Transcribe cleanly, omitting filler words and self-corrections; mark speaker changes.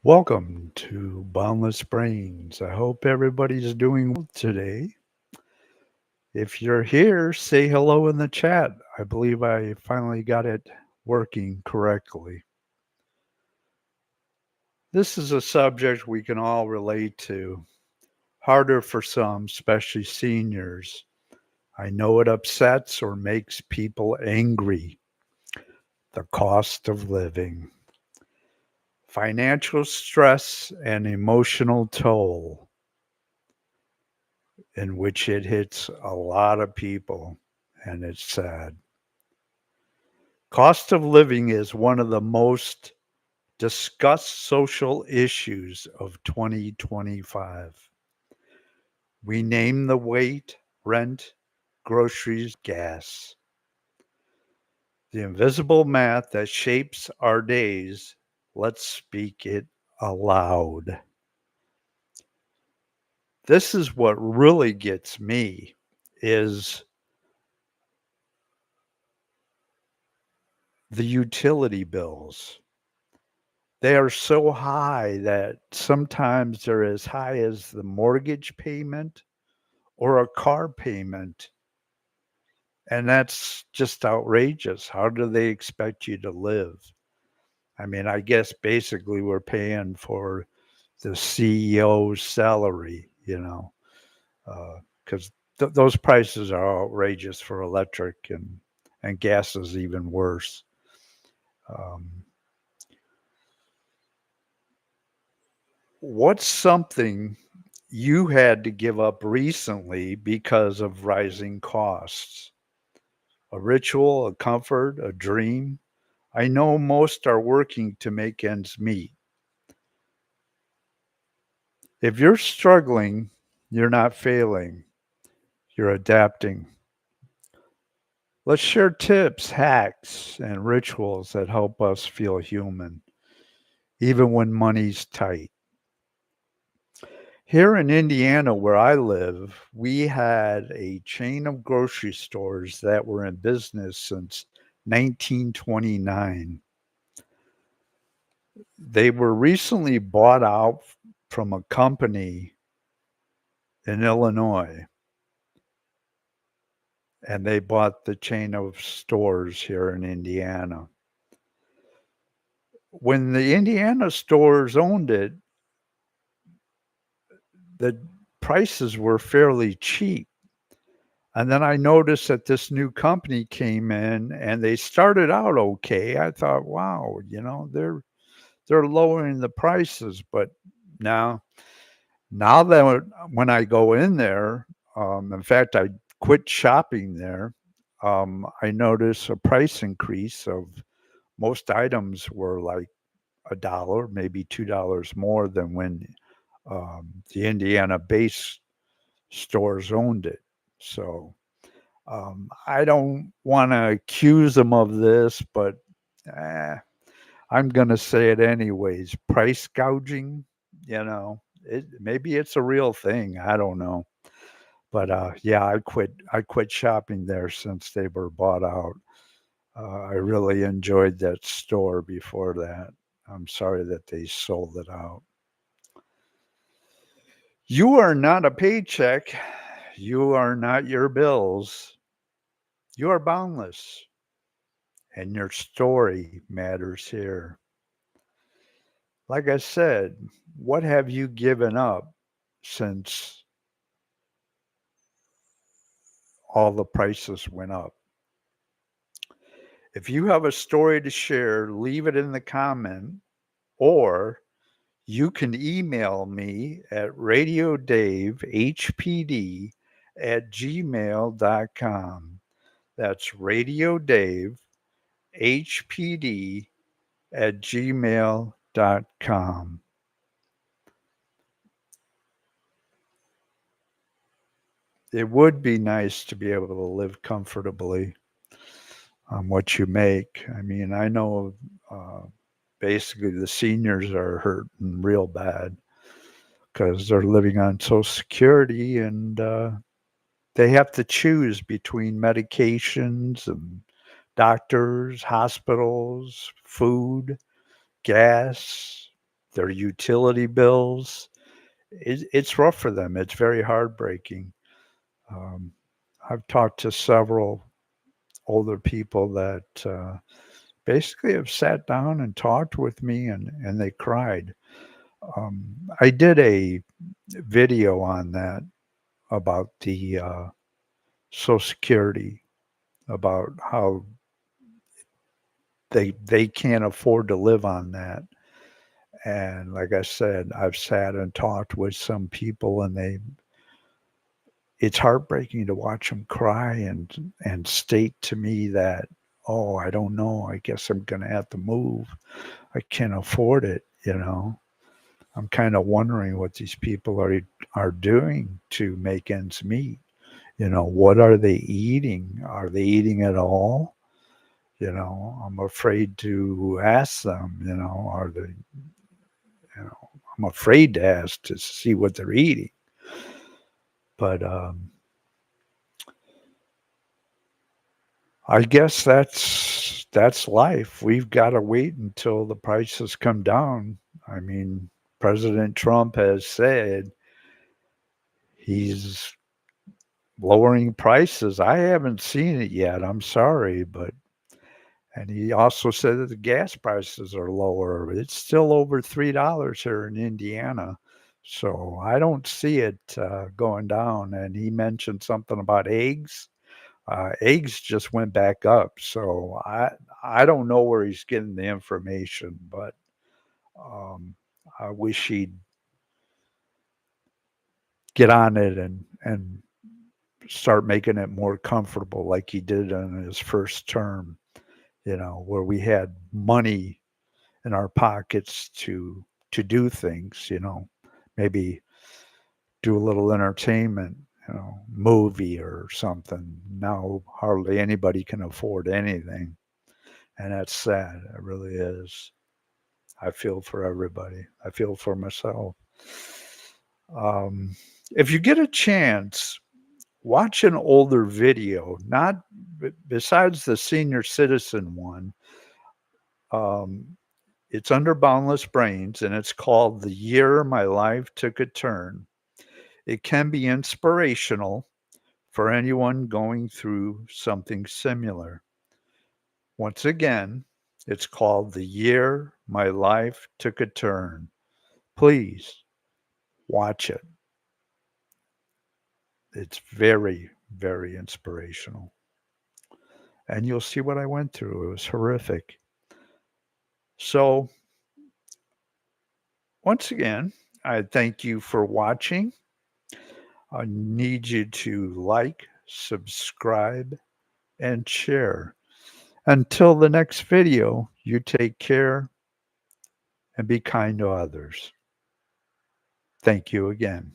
Speaker 1: Welcome to Boundless Brains. I hope everybody's doing well today. If you're here, say hello in the chat. I believe I finally got it working correctly. This is a subject we can all relate to. Harder for some, especially seniors. I know it upsets or makes people angry. The cost of living, financial stress, and emotional toll in which it hits a lot of people, and it's sad. Cost of living is one of the most discussed social issues of 2025. We name the weight, rent, groceries, gas. The invisible math that shapes our days, let's speak it aloud. This is what really gets me is the utility bills. They are so high that sometimes they're as high as the mortgage payment or a car payment. And that's just outrageous. How do they expect you to live? I mean, I guess basically we're paying for the CEO's salary, because those prices are outrageous for electric and gas is even worse. Um, what's something you had to give up recently because of rising costs? A ritual, a comfort, a dream? I know most are working to make ends meet. If you're struggling, you're not failing, you're adapting. Let's share tips, hacks, and rituals that help us feel human, even when money's tight. Here in Indiana, where I live, we had a chain of grocery stores that were in business since 1929. They were recently bought out from a company in Illinois, and they bought the chain of stores here in Indiana. When the Indiana stores owned it, the prices were fairly cheap. And then I noticed that this new company came in and they started out okay. I thought, wow, they're lowering the prices, but now now that when I go in there, in fact, I quit shopping there. I notice a price increase of most items were like a dollar, maybe $2 more than when the Indiana base stores owned it. So I don't want to accuse them of this, but eh, I'm going to say it anyways. Price gouging, maybe it's a real thing. I don't know. But yeah, I quit shopping there since they were bought out. I really enjoyed that store before that. I'm sorry that they sold it out. You are not a paycheck. You are not your bills. You are boundless, and your story matters here. Like I said, what have you given up since all the prices went up? If you have a story to share, leave it in the comment, or you can email me at radiodavehpd@gmail.com. That's radiodavehpd@gmail.com. It would be nice to be able to live comfortably on what you make. I mean, I know basically the seniors are hurting real bad because they're living on Social Security and they have to choose between medications and doctors, hospitals, food, gas. their utility bills. It's rough for them. It's very heartbreaking. Um, I've talked to several older people that basically have sat down and talked with me, and they cried. I did a video on that about the Social Security, about how they can't afford to live on that. And like I said, I've sat and talked with some people, and it's heartbreaking to watch them cry and state to me that, oh, I don't know, I guess I'm going to have to move. I can't afford it, you know. I'm kind of wondering what these people are doing to make ends meet. You know, what are they eating? Are they eating at all? You know, I'm afraid to ask them, you know, are they, you know, I'm afraid to ask to see what they're eating. But I guess that's life. We've got to wait until the prices come down. I mean, President Trump has said he's lowering prices. I haven't seen it yet. I'm sorry, but and he also said that the gas prices are lower. It's still over $3 here in Indiana. So I don't see it going down. And he mentioned something about eggs. Eggs just went back up. So I don't know where he's getting the information, but um, I wish he'd get on it and start making it more comfortable like he did in his first term, you know, where we had money in our pockets to do things, you know, maybe do a little entertainment, you know, movie or something. Now hardly anybody can afford anything, and that's sad. It really is. I feel for everybody. I feel for myself. If you get a chance, watch an older video, not besides the senior citizen one. Um, it's under Boundless Brains, and it's called The Year My Life Took a Turn. It can be inspirational for anyone going through something similar. Once again, it's called The Year My Life Took a Turn. Please watch it. It's very, very inspirational. And you'll see what I went through. It was horrific. So, once again, I thank you for watching. I need you to like, subscribe, and share. Until the next video, you take care and be kind to others. Thank you again.